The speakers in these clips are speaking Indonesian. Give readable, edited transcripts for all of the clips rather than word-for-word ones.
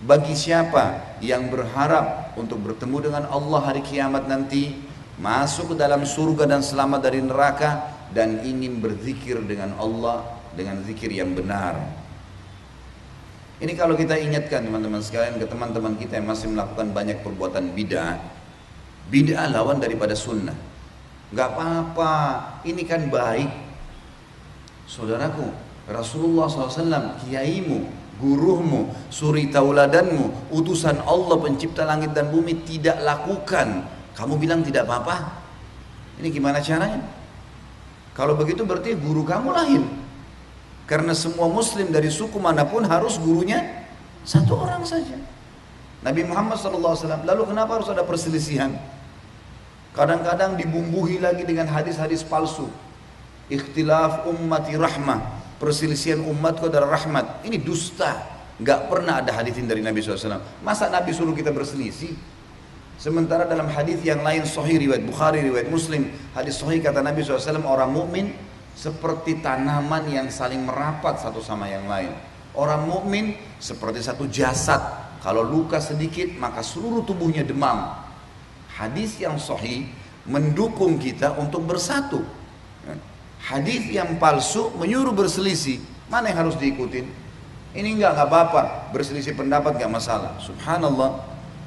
Bagi siapa yang berharap untuk bertemu dengan Allah hari kiamat nanti, masuk ke dalam surga dan selamat dari neraka, dan ingin berzikir dengan Allah dengan zikir yang benar. Ini kalau kita ingatkan teman-teman sekalian ke teman-teman kita yang masih melakukan banyak perbuatan bid'ah. Bid'ah lawan daripada sunnah. Gak apa-apa, ini kan baik. Saudaraku, Rasulullah SAW, kiaimu, gurumu, suri tauladanmu, utusan Allah pencipta langit dan bumi tidak lakukan. Kamu bilang tidak apa-apa? Ini gimana caranya? Kalau begitu berarti guru kamu lain. Karena semua muslim dari suku manapun harus gurunya satu orang saja. Nabi Muhammad SAW, lalu kenapa harus ada perselisihan? Kadang-kadang dibumbuhi lagi dengan hadis-hadis palsu. Ikhtilaf ummati rahmah, perselisihan umatku adalah rahmat. Ini dusta, nggak pernah ada hadisin dari Nabi SAW. Masa Nabi suruh kita berselisih? Sementara dalam hadis yang lain sahih riwayat Bukhari, riwayat Muslim, hadis sahih kata Nabi SAW, orang mukmin seperti tanaman yang saling merapat satu sama yang lain. Orang mukmin seperti satu jasad, kalau luka sedikit maka seluruh tubuhnya demam. Hadis yang sahih mendukung kita untuk bersatu. Hadis yang palsu menyuruh berselisih. Mana yang harus diikutin? Ini enggak apa-apa, berselisih pendapat enggak masalah. Subhanallah,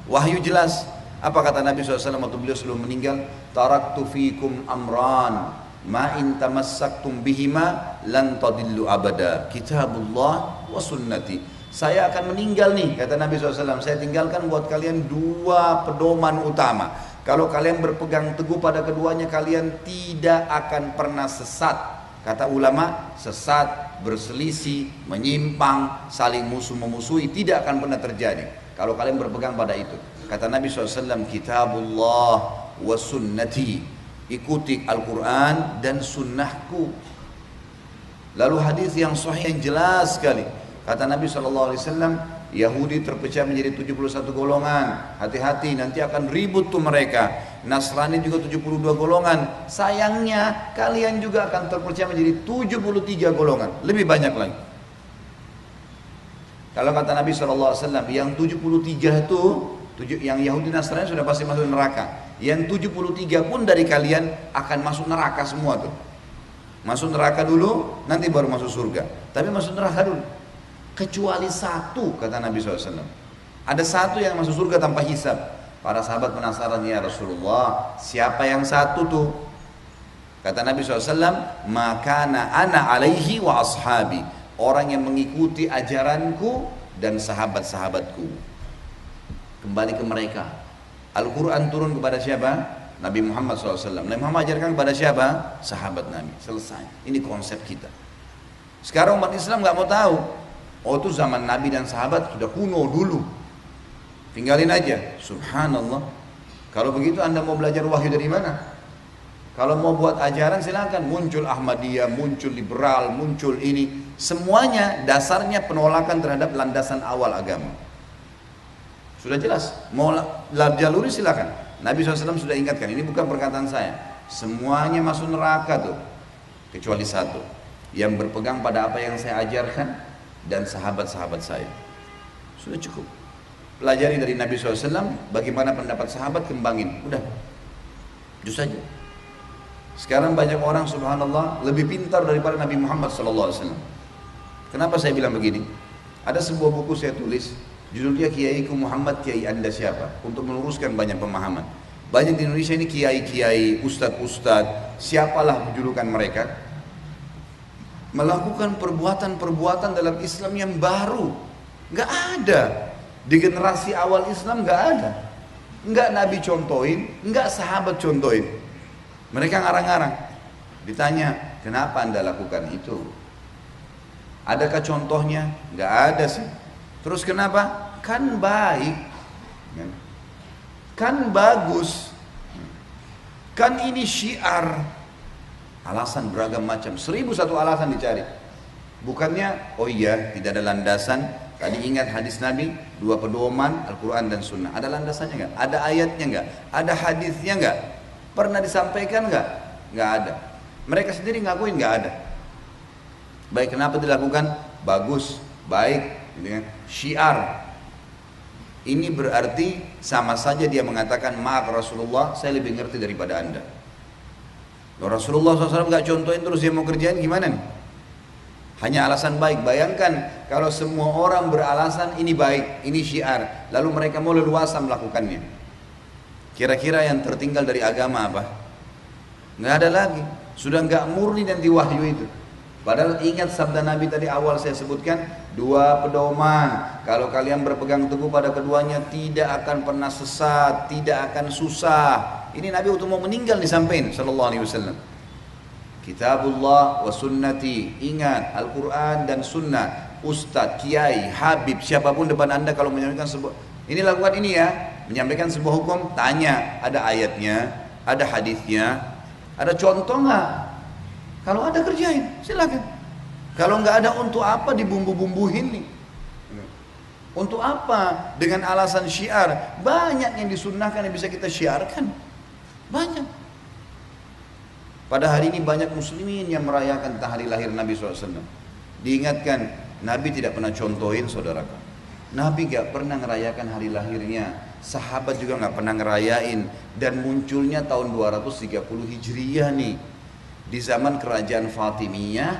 wahyu jelas. Apa kata Nabi SAW waktu beliau sebelum meninggal? Taraktu fikum amran, ma in tamassaktum bihima lan tadillu abada, kitabullah wa sunnati. Saya akan meninggal nih, kata Nabi SAW, saya tinggalkan buat kalian dua pedoman utama. Kalau kalian berpegang teguh pada keduanya, kalian tidak akan pernah sesat. Kata ulama, sesat, berselisih, menyimpang, saling musuh-memusuhi tidak akan pernah terjadi kalau kalian berpegang pada itu. Kata Nabi SAW, kitabullah wa sunnati, ikuti Al-Quran dan sunnahku. Lalu hadis yang sahih yang jelas sekali, kata Nabi SAW, Yahudi terpecah menjadi 71 golongan. Hati-hati, nanti akan ribut tuh mereka. Nasrani juga 72 golongan. Sayangnya kalian juga akan terpecah menjadi 73 golongan. Lebih banyak lagi. Kalau kata Nabi SAW, yang 73 itu, yang Yahudi Nasrani sudah pasti masuk neraka. Yang 73 pun dari kalian akan masuk neraka semua tuh. Masuk neraka dulu, nanti baru masuk surga. Tapi masuk neraka dulu. Kecuali satu, kata Nabi SAW. Ada satu yang masuk surga tanpa hisab. Para sahabat penasaran, ya Rasulullah, siapa yang satu tuh? Kata Nabi SAW, makana ana alaihi wa ashabi, orang yang mengikuti ajaranku dan sahabat-sahabatku. Kembali ke mereka. Al-Quran turun kepada siapa? Nabi Muhammad SAW. Nabi Muhammad ajarkan kepada siapa? Sahabat Nabi. Selesai. Ini konsep kita. Sekarang umat Islam nggak mau tahu. Oh, itu zaman Nabi dan sahabat sudah kuno dulu. Tinggalin aja. Subhanallah. Kalau begitu Anda mau belajar wahyu dari mana? Kalau mau buat ajaran silakan. Muncul Ahmadiyah, muncul liberal, muncul ini. Semuanya dasarnya penolakan terhadap landasan awal agama. Sudah jelas. Mau jaluri silakan. Nabi SAW sudah ingatkan. Ini bukan perkataan saya. Semuanya masuk neraka tuh. Kecuali satu. Yang berpegang pada apa yang saya ajarkan dan sahabat-sahabat saya. Sudah cukup. Pelajari dari Nabi SAW, bagaimana pendapat sahabat, kembangin. Udah. Itu saja. Sekarang banyak orang subhanallah lebih pintar daripada Nabi Muhammad SAW. Kenapa saya bilang begini? Ada sebuah buku saya tulis, judulnya Kiaiku Muhammad, Kiai Anda siapa? Untuk meluruskan banyak pemahaman. Banyak di Indonesia ini kiai-kiai, ustadz-ustadz, siapalah julukan mereka, melakukan perbuatan-perbuatan dalam Islam yang baru. Nggak ada. Di generasi awal Islam nggak ada. Nggak Nabi contohin, nggak sahabat contohin. Mereka ngarang-ngarang. Ditanya, kenapa Anda lakukan itu? Adakah contohnya? Nggak ada sih. Terus kenapa? Kan baik. Kan bagus. Kan ini syiar. Alasan beragam macam, 1001 alasan dicari. Bukannya, oh iya, tidak ada landasan. Tadi ingat hadis Nabi, dua pedoman, Al-Quran dan Sunnah. Ada landasannya nggak? Ada ayatnya nggak? Ada hadisnya nggak? Pernah disampaikan nggak? Nggak ada. Mereka sendiri ngakuin nggak ada. Baik, kenapa dilakukan? Bagus, baik, gitu kan? Syiar. Ini berarti sama saja dia mengatakan, maaf Rasulullah, saya lebih ngerti daripada anda. Loh, Rasulullah SAW gak contohin terus dia mau kerjain gimana nih? Hanya alasan baik. Bayangkan kalau semua orang beralasan ini baik, ini syiar, lalu mereka mau leluasa melakukannya. Kira-kira yang tertinggal dari agama apa? Nggak ada lagi. Sudah nggak murni dan diwahyu itu. Padahal ingat sabda Nabi tadi awal saya sebutkan, dua pedoman. Kalau kalian berpegang teguh pada keduanya, tidak akan pernah sesat, tidak akan susah. Ini Nabi waktu mau meninggal disampaikan sallallahu alaihi wasallam. Kitabullah wa sunnati. Ingat Al-Quran dan sunnah. Ustadz, kiai, habib, siapapun depan anda kalau menyampaikan sebuah, ini lakukan ini ya, menyampaikan sebuah hukum, tanya, ada ayatnya, ada hadisnya, ada contoh nggak? Kalau ada kerjain, silakan. Kalau nggak ada, untuk apa dibumbu-bumbuhin nih? Untuk apa? Dengan alasan syiar. Banyak yang disunnahkan yang bisa kita syiarkan. Banyak. Pada hari ini banyak muslimin yang merayakan hari lahir Nabi SAW. Diingatkan, Nabi tidak pernah contohin saudaraku. Nabi gak pernah ngerayakan hari lahirnya. Sahabat juga gak pernah ngerayain. Dan munculnya tahun 230 Hijriyah nih. Di zaman kerajaan Fatimiyah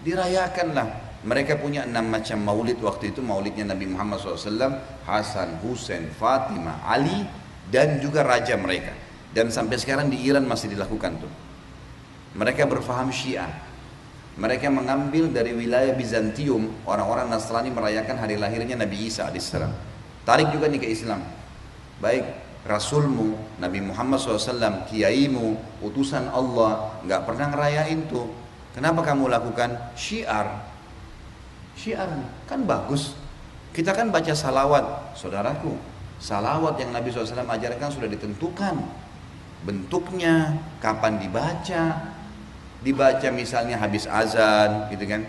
dirayakanlah. Mereka punya 6 macam maulid waktu itu. Maulidnya Nabi Muhammad SAW, Hasan, Husain, Fatimah, Ali, dan juga raja mereka. Dan sampai sekarang di Iran masih dilakukan tuh. Mereka berfaham Syiah. Mereka mengambil dari wilayah Bizantium, orang-orang Nasrani merayakan hari lahirnya Nabi Isa AS. Tarik juga nih ke Islam. Baik Rasulmu, Nabi Muhammad SAW, kiaimu, utusan Allah, nggak pernah ngerayain tuh. Kenapa kamu lakukan? Syiar. Syiar kan bagus. Kita kan baca salawat, saudaraku. Salawat yang Nabi SAW ajarkan sudah ditentukan. Bentuknya, kapan dibaca misalnya habis azan gitu kan.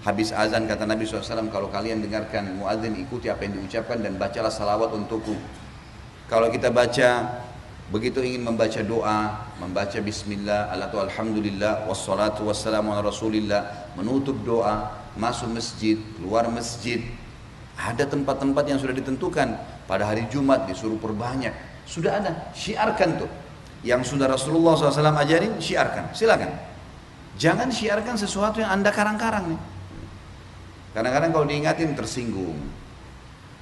Habis azan kata Nabi SAW, kalau kalian dengarkan muadzin, ikuti apa yang diucapkan dan bacalah salawat untukku. Kalau kita baca, begitu ingin membaca doa, membaca bismillah, atau alhamdulillah, wassalatu wassalamu ala rasulillah, menutup doa, masuk masjid, keluar masjid, ada tempat-tempat yang sudah ditentukan. Pada hari Jumat disuruh perbanyak, sudah ada, syiarkan tuh. Yang sudah Rasulullah SAW ajarin, syiarkan, silakan. Jangan syiarkan sesuatu yang anda karang-karang nih. Kadang-kadang kalau diingatin tersinggung.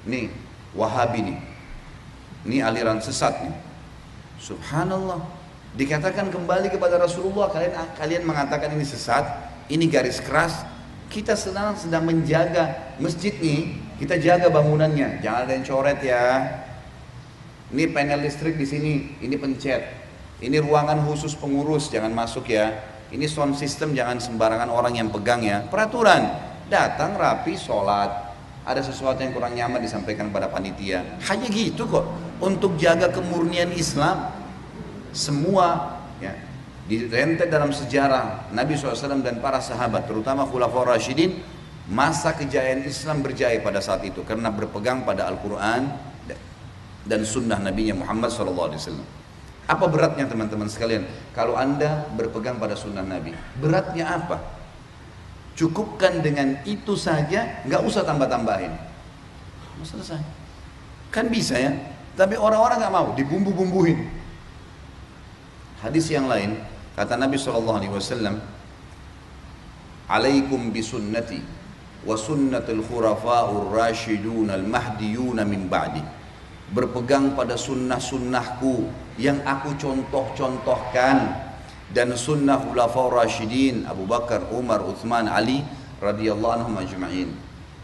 Nih, Wahabi nih. Ini aliran sesat nih. Subhanallah. Dikatakan kembali kepada Rasulullah, kalian mengatakan ini sesat, ini garis keras. Kita sedang menjaga masjid nih, kita jaga bangunannya. Jangan ada yang coret ya. Ini panel listrik di sini, ini pencet. Ini ruangan khusus pengurus, jangan masuk ya. Ini sound system, jangan sembarangan orang yang pegang ya. Peraturan, datang rapi, sholat. Ada sesuatu yang kurang nyaman disampaikan pada panitia. Hanya gitu kok. Untuk jaga kemurnian Islam, semua ya, direntet dalam sejarah Nabi SAW dan para sahabat, terutama Khulafaur Rasyidin, masa kejayaan Islam berjaya pada saat itu karena berpegang pada Al-Quran dan sunnah Nabi Muhammad SAW. Apa beratnya teman-teman sekalian? Kalau anda berpegang pada sunnah Nabi, beratnya apa? Cukupkan dengan itu saja, nggak usah tambah-tambahin. Selesai. Kan bisa ya? Tapi orang-orang nggak mau, dibumbu-bumbuhin. Hadis yang lain, kata Nabi SAW, alaikum bisunnati wa sunnatul khurafa'ur rasyidun al-mahdiyun min ba'di. Berpegang pada sunnah-sunnahku yang aku contoh-contohkan, dan sunnah khulafaur rasyidin Abu Bakar, Umar, Uthman, Ali radhiyallahu anhum ajma'in.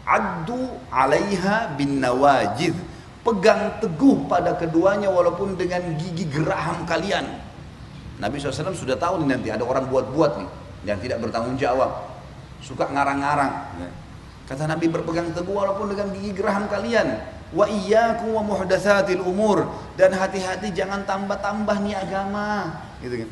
Addu 'alaiha bin nawajid. Pegang teguh pada keduanya walaupun dengan gigi geraham kalian. Nabi SAW sudah tahu nih, nanti ada orang buat-buat nih yang tidak bertanggung jawab, suka ngarang-ngarang. Kata Nabi, berpegang teguh walaupun dengan gigi geraham kalian. Wa iyyakum wa muhdatsatil umur, dan hati-hati jangan tambah-tambah nih agama, gitu kan.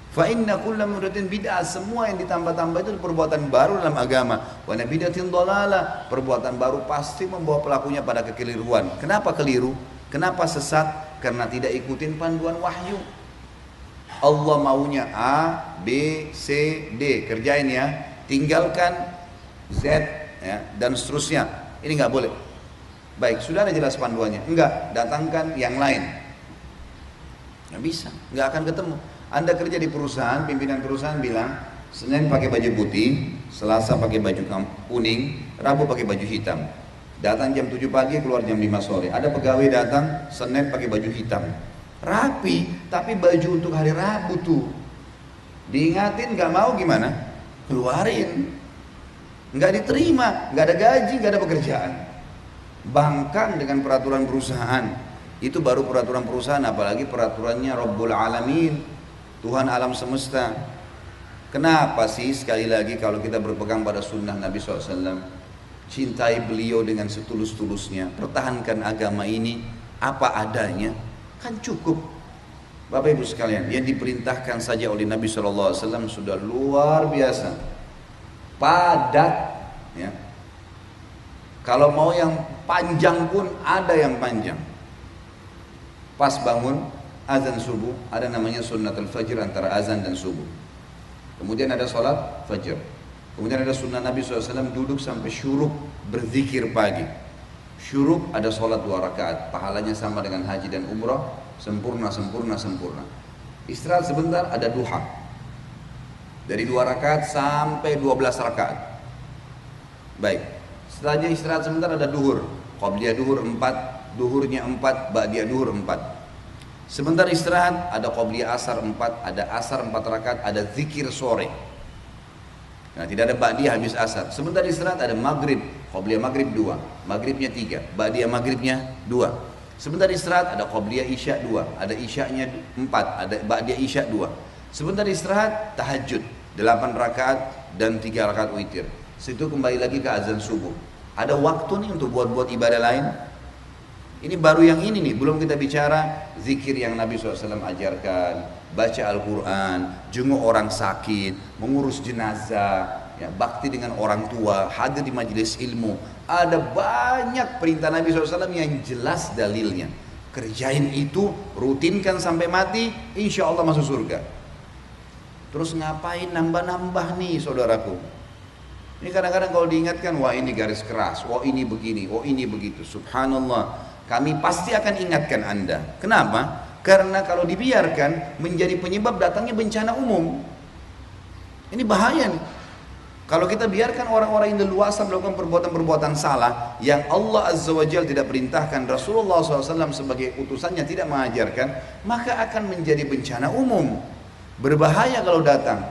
Fa inna kulla muhdatsin bid'ah, semua yang ditambah-tambah itu perbuatan baru dalam agama. Wa bid'atin dhalalah, perbuatan baru pasti membawa pelakunya pada kekeliruan. Kenapa keliru? Kenapa sesat? Karena tidak ikutin panduan wahyu. Allah maunya A, B, C, D, kerjain ya. Tinggalkan Z ya, dan seterusnya. Ini nggak boleh. Baik, sudah ada jelas panduannya. Enggak, datangkan yang lain. Nggak bisa, nggak akan ketemu. Anda kerja di perusahaan, pimpinan perusahaan bilang, Senin pakai baju putih, Selasa pakai baju kuning, Rabu pakai baju hitam. Datang jam 7 pagi, keluar jam 5 sore. Ada pegawai datang, Senin pakai baju hitam. Rapi, tapi baju untuk hari Rabu tuh. Diingatin nggak mau gimana? Keluarin. Nggak diterima, nggak ada gaji, nggak ada pekerjaan. Bangkang dengan peraturan perusahaan. Itu baru peraturan perusahaan, apalagi peraturannya Rabbul Alamin, Tuhan alam semesta. Kenapa sih sekali lagi kalau kita berpegang pada sunnah Nabi SAW, cintai beliau dengan setulus-tulusnya, pertahankan agama ini apa adanya, kan cukup. Bapak Ibu sekalian, yang diperintahkan saja oleh Nabi SAW sudah luar biasa, padat. Ya. Kalau mau yang panjang pun ada yang panjang. Pas bangun azan subuh, ada namanya sunnatul fajr antara azan dan subuh. Kemudian ada sholat fajr. Kemudian ada sunnah Nabi SAW duduk sampai syuruk berzikir pagi. Syuruk ada sholat 2 rakaat, pahalanya sama dengan haji dan umrah, sempurna, sempurna, sempurna. Istirahat sebentar, ada duha. Dari 2 rakaat sampai 12 rakaat. Baik, setelahnya istirahat sebentar ada duhur. Qabliyah duhur 4, duhurnya 4, ba'diyah duhur 4. Sebentar istirahat, ada qabliyah asar 4, ada asar 4 rakaat, ada zikir sore. Nah, tidak ada ba'diyah habis asar. Sebentar istirahat ada maghrib, qabliyah maghrib 2, maghribnya 3, ba'diyah maghribnya 2. Sebentar istirahat ada qabliyah isya 2, ada isyanya 4, ada ba'diyah isya 2. Sebentar istirahat tahajud 8 rakaat dan 3 rakaat witir. Situ kembali lagi ke azan subuh. Ada waktu nih untuk buat-buat ibadah lain. Ini baru yang ini nih, belum kita bicara zikir yang Nabi SAW ajarkan, baca Al-Quran, jenguk orang sakit, mengurus jenazah, ya, bakti dengan orang tua, hadir di majelis ilmu. Ada banyak perintah Nabi SAW yang jelas dalilnya. Kerjain itu, rutinkan sampai mati, insya Allah masuk surga. Terus ngapain nambah-nambah nih saudaraku? Ini kadang-kadang kalau diingatkan, wah ini garis keras, wah ini begini, wah ini begitu. Subhanallah, kami pasti akan ingatkan Anda. Kenapa? Karena kalau dibiarkan menjadi penyebab datangnya bencana umum. Ini bahaya nih. Kalau kita biarkan orang-orang yang leluasa melakukan perbuatan-perbuatan salah yang Allah Azza wa Jalla tidak perintahkan, Rasulullah SAW sebagai utusannya tidak mengajarkan, maka akan menjadi bencana umum. Berbahaya kalau datang.